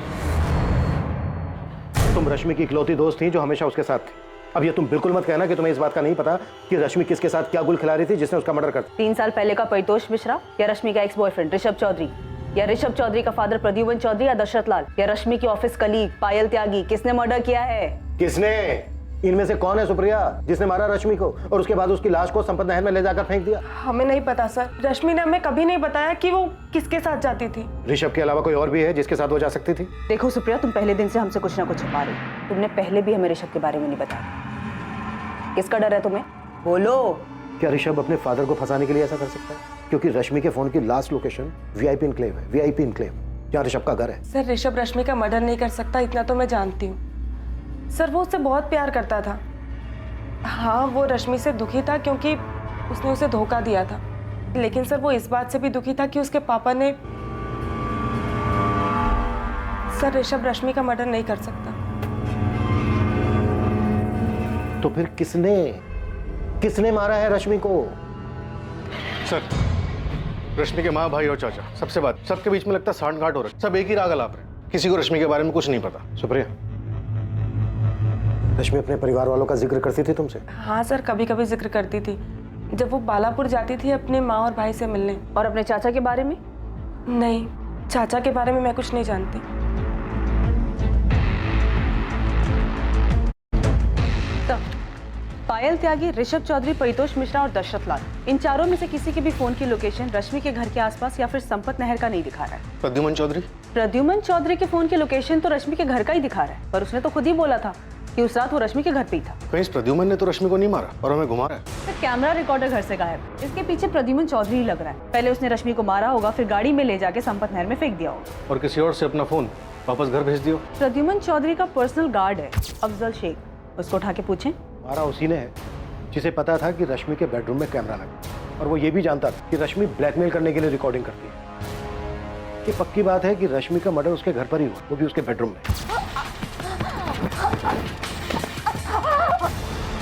तुम रश्मि की इकलौती दोस्त थी जो हमेशा उसके साथ थी। अब ये तुम बिल्कुल मत कहना कि तुम्हें इस बात का नहीं पता कि रश्मि किसके साथ क्या गुल खिला रही थी जिसने उसका मर्डर कर दिया। 3 साल पहले का परितोष मिश्रा या रश्मि का एक्स बॉयफ्रेंड ऋषभ चौधरी, या ऋषभ चौधरी का फादर प्रद्युमन चौधरी या दशरथ लाल, या रश्मि की ऑफिस कलीग पायल त्यागी, किसने मर्डर किया है? किसने? इनमें से कौन है सुप्रिया जिसने मारा रश्मि को और उसके बाद उसकी लाश को संपत नहर में ले जाकर फेंक दिया? हमें नहीं पता सर, रश्मि ने हमें कभी नहीं बताया कि वो किसके साथ जाती थी। ऋषभ के अलावा कोई और भी है जिसके साथ वो जा सकती थी? देखो सुप्रिया, तुम पहले दिन से हमसे कुछ ना कुछ छुपा रही। तुमने पहले भी हमें ऋषभ के बारे में नहीं बताया। किसका डर है तुम्हें? बोलो। क्या ऋषभ अपने फादर को फंसाने के लिए ऐसा कर सकता है? क्योंकि रश्मि के फोन की लास्ट लोकेशन वीआईपी इनक्लेव है, वीआईपी इनक्लेव जहाँ ऋषभ का घर है। सर ऋषभ रश्मि का मर्डर नहीं कर सकता, इतना तो मैं जानती हूँ। सर वो उससे बहुत प्यार करता था। हाँ वो रश्मि से दुखी था क्योंकि उसने उसे धोखा दिया था, लेकिन सर वो इस बात से भी दुखी था कि उसके पापा ने। सर ऋषभ रश्मि का मर्डर नहीं कर सकता। तो फिर किसने मारा है रश्मि को? सर, रश्मि के माँ, भाई और चाचा, सबसे बात, सबके बीच में लगता सांठ-गांठ हो रहा है। सब एक ही राग अलाप रहे। किसी को रश्मि के बारे में कुछ नहीं पता। सुप्रिया, रश्मि अपने परिवार वालों का जिक्र करती थी तुमसे? हाँ सर, कभी कभी जिक्र करती थी जब वो बालापुर जाती थी अपने माँ और भाई से मिलने। और अपने चाचा के बारे में? नहीं, चाचा के बारे में मैं कुछ नहीं जानती। तो पायल त्यागी, ऋषभ चौधरी, परितोष मिश्रा और दशरथ लाल, इन चारों में से किसी के भी फोन की लोकेशन रश्मि के घर के आसपास या फिर संपत नहर का नहीं दिखा रहा है। प्रद्युमन चौधरी के फोन की लोकेशन तो रश्मि के घर का ही दिखा रहा है, पर उसने तो खुद ही बोला था कि उस रात वो रश्मि के घर पे ही था। कहीं इस प्रद्युमन ने तो रश्मि को नहीं मारा और हमें घुमा रहा है। तो कैमरा रिकॉर्डर घर से गायब, इसके पीछे प्रद्युमन चौधरी ही लग रहा है। पहले उसने रश्मि को मारा होगा, फिर गाड़ी में ले जाके संपत नहर में फेंक दिया होगा और किसी और से अपना फोन वापस घर भेज दियो। प्रद्युमन चौधरी का पर्सनल गार्ड है अफजल शेख, उसको उठा के पूछें। मारा उसी ने है जिसे पता था कि रश्मि के बेडरूम में कैमरा लगा, और वो ये भी जानता था कि रश्मि ब्लैकमेल करने के लिए रिकॉर्डिंग करती है। ये पक्की बात है कि रश्मि का मर्डर उसके घर पर ही हुआ, वो भी उसके बेडरूम में।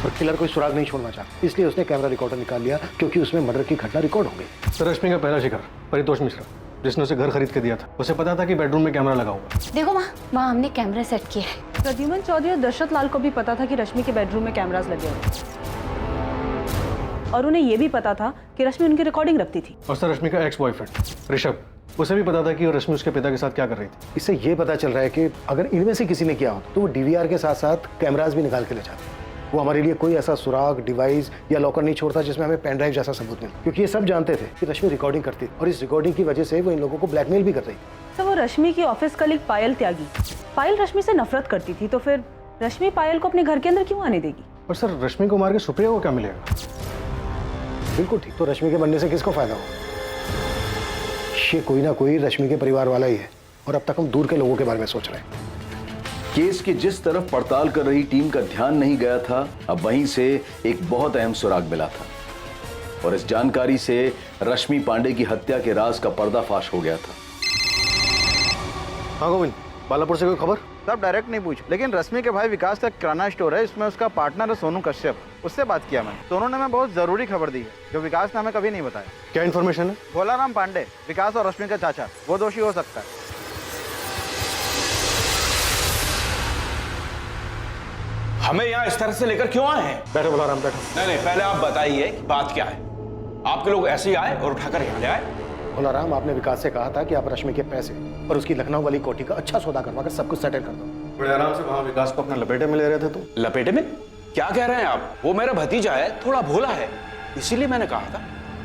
और किलर कोई सुराग नहीं छोड़ना चाहता, इसलिए उसने कैमरा रिकॉर्डर निकाल लिया क्योंकि उसमें मर्डर की घटना रिकॉर्ड हो गई। तो रश्मि का पहला शिकार परितोष मिश्रा, जिसने उसे घर खरीद के दिया था, उसे पता था कि बेडरूम में कैमरा लगा हुआ। देखो वहाँ हमने कैमरा सेट किया है। प्रद्युमन चौधरी और दशरथ लाल को भी पता था कि रश्मि के बेडरूम में कैमरास लगे हुए, और उन्हें यह भी पता था कि रश्मि उनकी रिकॉर्डिंग रखती थी। और सर रश्मि का एक्स बॉयफ्रेंड ऋषभ, उसे भी पता था कि रश्मि उसके पिता के साथ क्या कर रही थी। इससे ये पता चल रहा है कि अगर इनमें से किसी ने किया हो तो वो डीवीआर के साथ साथ कैमरास भी निकाल के ले जाते। वो हमारे लिए कोई ऐसा सुराग, डिवाइस या लॉकर नहीं छोड़ता जिसमें हमें पेन ड्राइव जैसा सबूत मिले, क्योंकि ये सब जानते थे कि रश्मि रिकॉर्डिंग करती थी और इस रिकॉर्डिंग की वजह से वो इन लोगों को ब्लैकमेल भी कर रही थी। तो वो रश्मि की ऑफिस कलीग पायल त्यागी, पायल रश्मि से नफरत करती थी, तो फिर रश्मि पायल को अपने घर के अंदर क्यों आने देगी? और सर रश्मि को मार के सुप्रिया को क्या मिलेगा? बिल्कुल ठीक, तो रश्मि के बनने से किसको फायदा होगा? ये कोई ना कोई रश्मि के परिवार वाला ही है, और अब तक हम दूर के लोगों के बारे में सोच रहे हैं। केस की जिस तरफ पड़ताल कर रही टीम का ध्यान नहीं गया था, अब वहीं से एक बहुत अहम सुराग मिला था, और इस जानकारी से रश्मि पांडे की हत्या के राज का पर्दाफाश हो गया था। हाँ गोविंद, बालापुर से कोई खबर? सब डायरेक्ट नहीं पूछ, लेकिन रश्मि के भाई विकास का किराना स्टोर है, इसमें उसका पार्टनर है सोनू कश्यप, उससे बात किया मैंने। सोनू ने हमें बहुत जरूरी खबर दी है जो विकास ने हमें कभी नहीं बताया। क्या इन्फॉर्मेशन है? भोलाराम पांडे, विकास और रश्मि का चाचा, वो दोषी हो सकता है। हमें यहाँ इस तरह से लेकर क्यों आए हैं? बैठो भोलाराम, बैठो। नहीं, पहले आप बताइए कि बात क्या है। आपके लोग ऐसे ही आए और उठाकर यहाँ ले आए? भोलाराम, आपने विकास से कहा था कि आप रश्मि के पैसे और उसकी लखनऊ वाली कोठी का अच्छा सौदा करवा कर सब कुछ सेटल कर दो। बड़े आराम से वहाँ विकास को अपने लपेटे में ले रहे थे तुम। लपेटे में? क्या कह रहे हैं आप? वो मेरा भतीजा है, थोड़ा भोला है, इसीलिए मैंने कहा था।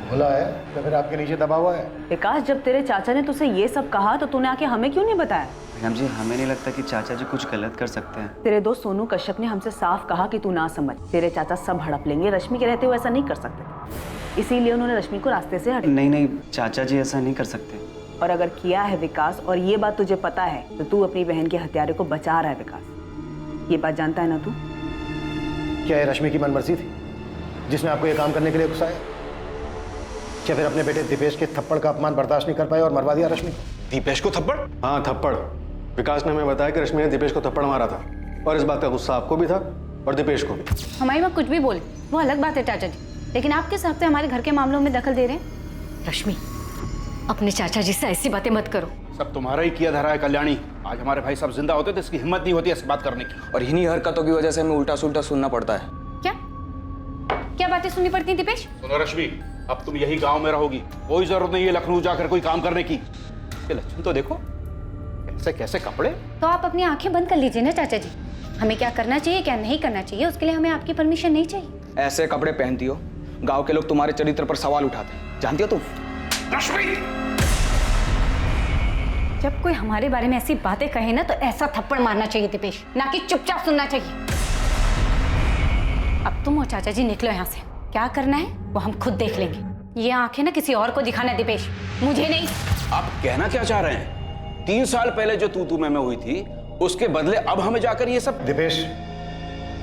भोला है तो फिर आपके नीचे दबा हुआ है। विकास, जब तेरे चाचा ने तुझसे ये सब कहा तो तूने आके हमें क्यों नहीं बताया? मैडम जी, हमें नहीं लगता कि चाचा जी कुछ गलत कर सकते हैं। तेरे दोस्त सोनू कश्यप ने हमसे साफ कहा कि तू ना समझ, तेरे चाचा सब हड़प लेंगे, रश्मि के रहते हुए ऐसा नहीं कर सकते, इसीलिए उन्होंने रश्मि को रास्ते से हटा। नहीं, चाचा जी ऐसा नहीं कर सकते। और अगर किया है विकास और ये बात तुझे पता है तो तू अपनी बहन के हत्यारे को बचा रहा है। विकास, ये बात जानता है ना तू? क्या ये रश्मि की मनमर्जी थी जिसने आपको ये काम करने के लिए उकसाया? क्या फिर अपने बेटे दीपेश के थप्पड़ का अपमान बर्दाश्त नहीं कर पाए और मरवा दिया रश्मि को? दीपेश को थप्पड़? हाँ, थप्पड़। विकास ने हमें बताया कि रश्मि ने दीपेश को थप्पड़ मारा था और इस बात का गुस्सा आपको भी था और दीपेश को भी। हमारी माँ कुछ भी बोले वो अलग बात है चाचा जी, लेकिन आप किस हक से हमारे घर के मामलों में दखल दे रहे हैं? रश्मि, अपने चाचा जी से ऐसी बातें मत करो। सब तुम्हारा ही किया धरा है कल्याणी। आज हमारे भाई सब जिंदा होते तो इसकी हिम्मत नहीं होती ऐसी बात करने की। और इन्हीं हरकतों की वजह से हमें उल्टा सुल्टा सुनना पड़ता है। क्या बातें सुननी पड़ती हैं दीपेश? सुनो रश्मि, अब तुम यही गांव में रहोगी, कोई जरूरत नहीं है लखनऊ जाकर कोई काम करने की। ये लक्षण तो देखो, कैसे कैसे कपड़े। तो आप अपनी आंखें बंद कर लीजिए ना चाचा जी, हमें क्या करना चाहिए क्या नहीं करना चाहिए उसके लिए हमें आपकी परमिशन नहीं चाहिए। ऐसे कपड़े पहनती हो, गांव के लोग तुम्हारे चरित्र पर सवाल उठाते हैं, जानती हो तुम? रश्मि, जब कोई हमारे बारे में ऐसी बातें कहे ना तो ऐसा थप्पड़ मारना चाहिए दीपेश, ना कि चुपचाप सुनना चाहिए। अब तुम और चाचा जी निकलो यहाँ से, क्या करना है वो हम खुद देख लेंगे। ये आंखें ना किसी और को दिखाना दीपेश, मुझे नहीं। आप कहना क्या चाह रहे हैं? 3 साल पहले जो तू मैं हुई थी उसके बदले अब हमें जाकर ये सब? दीपेश,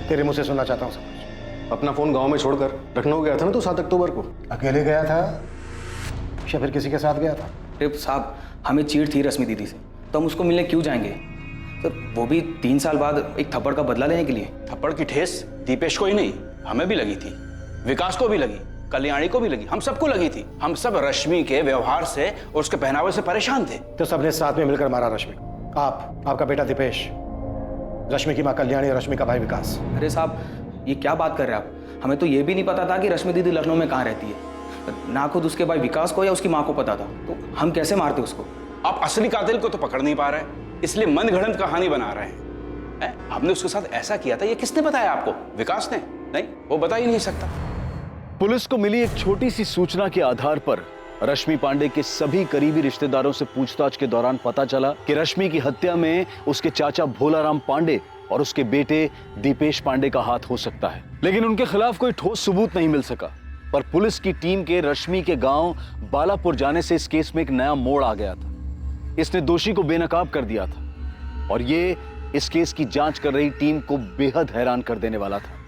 तेरे मुंह से सुनना चाहता हूँ सब कुछ। अपना फोन गांव में छोड़कर लखनऊ गया था ना तू 7 अक्टूबर को? अकेले गया था या फिर किसी के साथ गया था? अरे साहब, हमें चीड़ थी रश्मि दीदी से, तो हम उसको मिलने क्यों जाएंगे सर? वो भी 3 साल बाद एक थप्पड़ का बदला लेने के लिए। थप्पड़ की ठेस दीपेश को ही नहीं, हमें भी लगी थी, विकास को भी लगी, कल्याणी को भी लगी, हम सबको लगी थी। हम सब रश्मि के व्यवहार से और उसके पहनावे से परेशान थे। तो सबने साथ में मिलकर मारा रश्मि? आपका बेटा दीपेश, रश्मि की मां कल्याणी और रश्मि का भाई विकास। अरे साहब, ये क्या बात कर रहे हैं आप? हमें तो ये भी नहीं पता था कि रश्मि दीदी लखनऊ में कहाँ रहती है, ना खुद उसके भाई विकास को या उसकी माँ को पता था, तो हम कैसे मारते उसको? आप असली कातिल को तो पकड़ नहीं पा रहे, इसलिए मनगढ़ंत कहानी बना रहे हैं। हमने उसके साथ ऐसा किया था, ये किसने बताया आपको? विकास ने? नहीं, वो बता ही नहीं सकता। पुलिस को मिली एक छोटी सी सूचना के आधार पर रश्मि पांडे के सभी करीबी रिश्तेदारों से पूछताछ के दौरान पता चला कि रश्मि की हत्या में उसके चाचा भोलाराम पांडे और उसके बेटे दीपेश पांडे का हाथ हो सकता है, लेकिन उनके खिलाफ कोई ठोस सबूत नहीं मिल सका। पर पुलिस की टीम के रश्मि के गांव बालापुर जाने से इस केस में एक नया मोड़ आ गया था। इसने दोषी को बेनकाब कर दिया था और ये इस केस की जांच कर रही टीम को बेहद हैरान कर देने वाला था।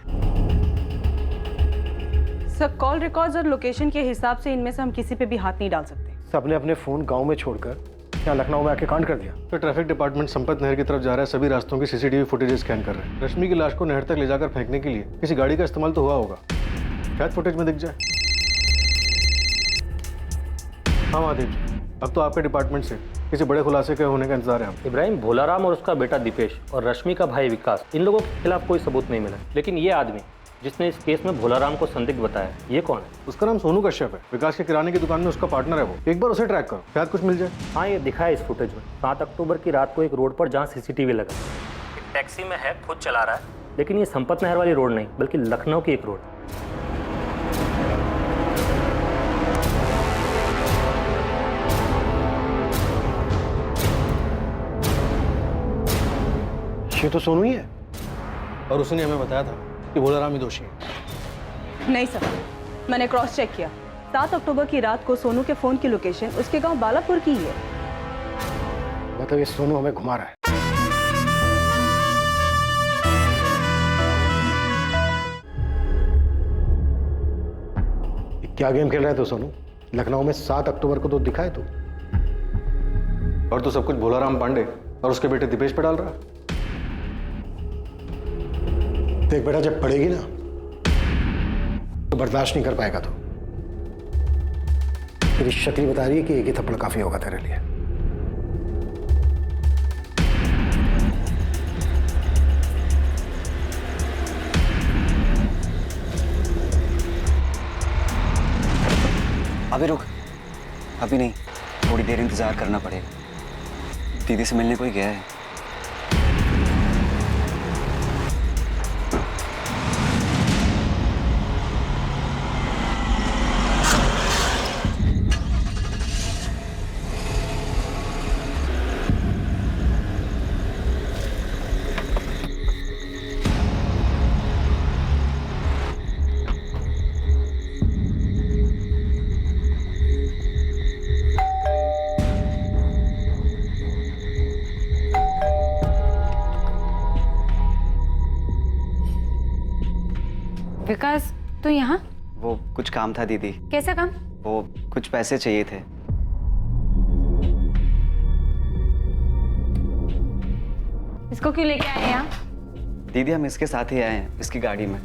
सर, कॉल रिकॉर्ड्स और लोकेशन के हिसाब से इनमें से हम किसी पे भी हाथ नहीं डाल सकते। सबने अपने फोन गांव में छोड़कर यहाँ लखनऊ में आके कांड कर दिया। तो ट्रैफिक डिपार्टमेंट संपत नहर की तरफ जा रहा है, सभी रास्तों की सीसीटीवी फुटेज स्कैन कर रहे हैं। रश्मि की लाश को नहर तक ले जाकर फेंकने के लिए किसी गाड़ी का इस्तेमाल तो हुआ होगा, शायद फुटेज में दिख जाए। हाँ महादेव जी, अब तो आपके डिपार्टमेंट से किसी बड़े खुलासे के होने का इंतजार है। इब्राहिम, भोलाराम और उसका बेटा दीपेश और रश्मि का भाई विकास, इन लोगों के खिलाफ कोई सबूत नहीं मिला, लेकिन ये आदमी जिसने इस केस में भोलाराम को संदिग्ध बताया, ये कौन है? उसका नाम सोनू कश्यप है, विकास के किराने की दुकान में उसका पार्टनर है वो। एक बार उसे ट्रैक करो, शायद कुछ मिल जाए। हाँ, ये दिखा है इस फुटेज में। 7 अक्टूबर की रात को एक रोड पर जहाँ सीसीटीवी लगा, एक टैक्सी में है, खुद चला रहा है, लेकिन ये संपत नहर वाली रोड नहीं बल्कि लखनऊ की एक रोड। ये तो सोनू ही है और उसने हमें बताया था कि भोलाराम ही दोषी है। नहीं सर, मैंने क्रॉस चेक किया। 7 अक्टूबर की रात को सोनू के फोन की लोकेशन उसके गांव बालापुर की ही है। मतलब ये सोनू हमें घुमा रहा है। क्या गेम खेल रहा है तो सोनू? लखनऊ में 7 अक्टूबर को तो दिखा है तू। और तो सब कुछ भोलाराम पांडे और उसके बेटे दीपेश पे डाल रहा है। देख बेटा, जब पड़ेगी ना तो बर्दाश्त नहीं कर पाएगा तो। तेरी शक्ल बता रही है कि एक ही थप्पड़ काफी होगा तेरे लिए। अभी रुक, अभी नहीं, थोड़ी देर इंतजार करना पड़ेगा। दीदी से मिलने कोई गया है। विकास, तू यहाँ? वो कुछ काम था दीदी। कैसा काम? वो कुछ पैसे चाहिए थे। इसको क्यों लेके आए यहाँ? दीदी हम इसके साथ ही आए हैं, इसकी गाड़ी में।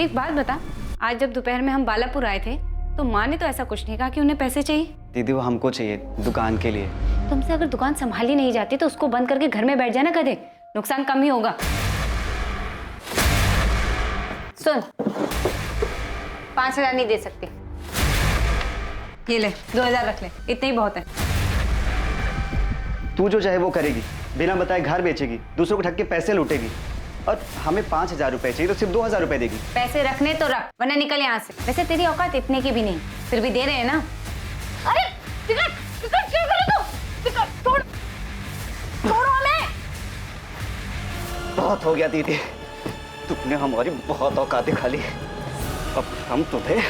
एक बात बता, आज जब दोपहर में हम बालापुर आए थे तो माँ ने तो ऐसा कुछ नहीं कहा कि उन्हें पैसे चाहिए। दीदी वो हमको चाहिए दुकान के लिए। तुमसे अगर दुकान संभाली नहीं जाती तो उसको बंद करके घर में बैठ जाना, कदे नुकसान कम ही होगा। सुन, 5,000 नहीं दे सकती। ये ले, 2,000 रख ले, इतने ही बहुत है। तू जो चाहे वो करेगी, बिना बताए घर बेचेगी, दूसरों को ठग के पैसे लूटेगी, और हमें 5,000 रुपए चाहिए तो सिर्फ 2,000 रुपए देगी। पैसे रखने तो रख, वरना निकल यहाँ से। वैसे तेरी औकात इतने की भी नहीं, फिर भी दे रहे हैं ना। अरे टिकट टिकट क्या करे तू? टिकट तोड़, तोड़ो हमें। बहुत हो गया दीदी, तुमने हमारी बहुत औकात दिखा ली। अब हम तुम्हें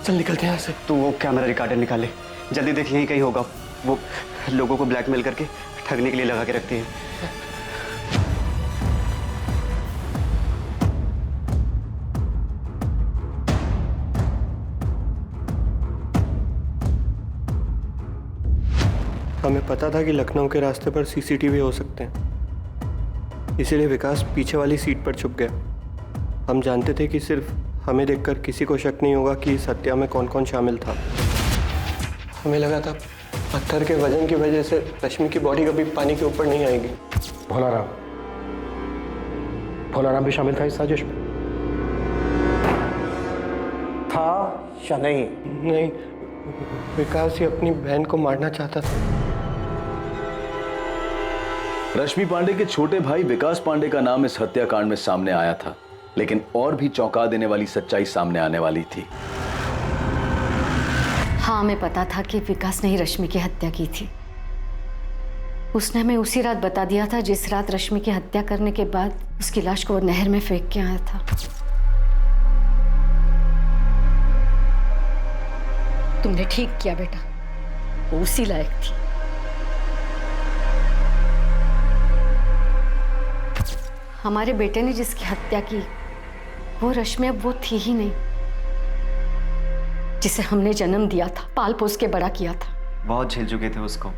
चल निकलते हैं यहाँ से। तू वो कैमरा रिकॉर्डर निकाले, जल्दी देख, यहीं कहीं होगा। वो लोगों को ब्लैकमेल करके ठगने के लिए लगा के रखती है। हमें पता था कि लखनऊ के रास्ते पर सीसीटीवी हो सकते हैं, इसीलिए विकास पीछे वाली सीट पर छुप गया। हम जानते थे कि सिर्फ हमें देखकर किसी को शक नहीं होगा कि इस हत्या में कौन कौन शामिल था। हमें लगा था पत्थर के वजन की वजह से रश्मि की बॉडी कभी पानी के ऊपर नहीं आएगी। भोलाराम भी शामिल था इस साजिश में? था या नहीं? नहीं, विकास ही अपनी बहन को मारना चाहता था। रश्मि पांडे के छोटे भाई विकास पांडे का नाम इस हत्याकांड में सामने आया था, लेकिन और भी चौंका देने वाली सच्चाई सामने आने वाली थी। हाँ, हमें पता था कि विकास ने ही रश्मि की हत्या की थी। उसने हमें उसी रात बता दिया था जिस रात रश्मि की हत्या करने के बाद उसकी लाश को वो नहर में फेंक के आया था। तुमने ठीक किया बेटा, वो उसी लायक थी। हमारे बेटे ने जिसकी हत्या की वो रश्मि अब वो थी ही नहीं जिसे हमने जन्म दिया था, पाल पोस के बड़ा किया था। बहुत झेल चुके थे उसको,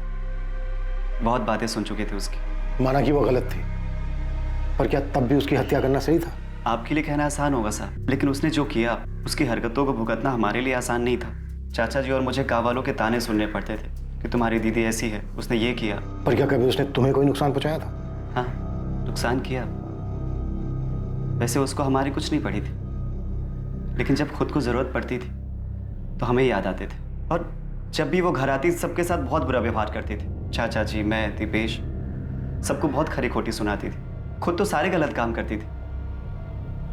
बहुत बातें सुन चुके थे उसकी। माना कि वो गलत थी, पर क्या तब भी उसकी हत्या करना सही था? आपके लिए कहना आसान होगा साहब, लेकिन उसने जो किया उसकी हरकतों को भुगतना हमारे लिए आसान नहीं था। चाचा जी और मुझे गाँव वालों के ताने सुनने पड़ते थे कि तुम्हारी दीदी ऐसी है, उसने ये किया। पर क्या कभी उसने तुम्हें कोई नुकसान पहुंचाया था? हाँ, नुकसान किया। वैसे उसको हमारी कुछ नहीं पड़ी थी, लेकिन जब खुद को जरूरत पड़ती थी तो हमें याद आते थे, और जब भी वो घर आती सबके साथ बहुत बुरा व्यवहार करती थी। चाचा जी, मैं, दीपेश, सबको बहुत खरी खोटी सुनाती थी। खुद तो सारे गलत काम करती थी,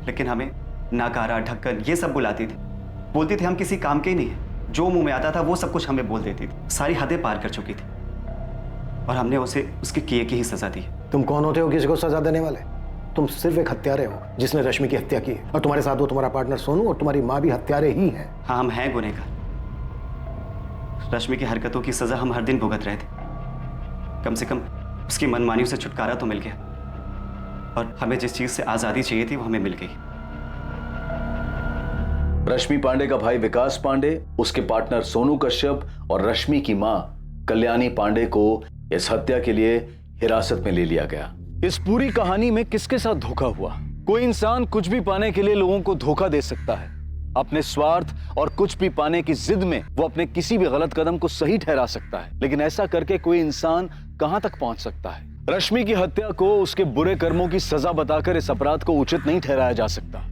लेकिन हमें नाकारा, ढक्कन ये सब बुलाती थी। बोलती थी हम किसी काम के ही नहीं है, जो मुंह में आता था वो सब कुछ हमें बोल देती थी। सारी हदें पार कर चुकी थी और हमने उसे उसके किए की ही सजा दी। तुम कौन होते हो किसी को सजा देने वाले? तुम सिर्फ एक हत्यारे हो जिसने रश्मि की हत्या की, और तुम्हारे साथ वो तुम्हारा पार्टनर सोनू और तुम्हारी माँ भी हत्यारे ही हैं। हाँ, हम हैं गुनहगार। रश्मि की हरकतों की सजा हम हर दिन भुगत रहे थे। कम से कम उसकी मनमानी से छुटकारा तो मिल गया। और हमें जिस चीज़ से आज़ादी चाहिए थी वो हमें मिल गई। रश्मि पांडे का भाई विकास पांडे, उसके पार्टनर सोनू कश्यप और रश्मि की मां कल्याणी पांडे को इस हत्या के लिए हिरासत में ले लिया गया। इस पूरी कहानी में किसके साथ धोखा हुआ? कोई इंसान कुछ भी पाने के लिए लोगों को धोखा दे सकता है। अपने स्वार्थ और कुछ भी पाने की जिद में वो अपने किसी भी गलत कदम को सही ठहरा सकता है, लेकिन ऐसा करके कोई इंसान कहां तक पहुंच सकता है? रश्मि की हत्या को उसके बुरे कर्मों की सजा बताकर इस अपराध को उचित नहीं ठहराया जा सकता।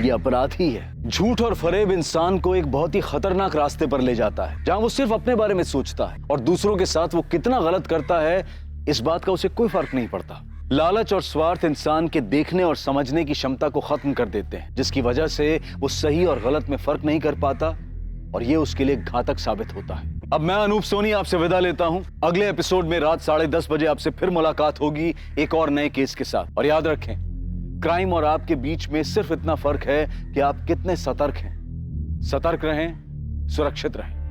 ये अपराध ही है। झूठ और फरेब इंसान को एक बहुत ही खतरनाक रास्ते पर ले जाता है, जहां वो सिर्फ अपने बारे में सोचता है और दूसरों के साथ वो कितना गलत करता है इस बात का उसे कोई फर्क नहीं पड़ता। लालच और स्वार्थ इंसान के देखने और समझने की क्षमता को खत्म कर देते हैं, जिसकी वजह से वो सही और गलत में फर्क नहीं कर पाता और ये उसके लिए घातक साबित होता है। अब मैं अनूप सोनी आपसे विदा लेता हूं। अगले एपिसोड में रात 10:30 बजे आपसे फिर मुलाकात होगी एक और नए केस के साथ। और याद रखें, क्राइम और आपके बीच में सिर्फ इतना फर्क है कि आप कितने सतर्क हैं। सतर्क रहें, सुरक्षित रहें।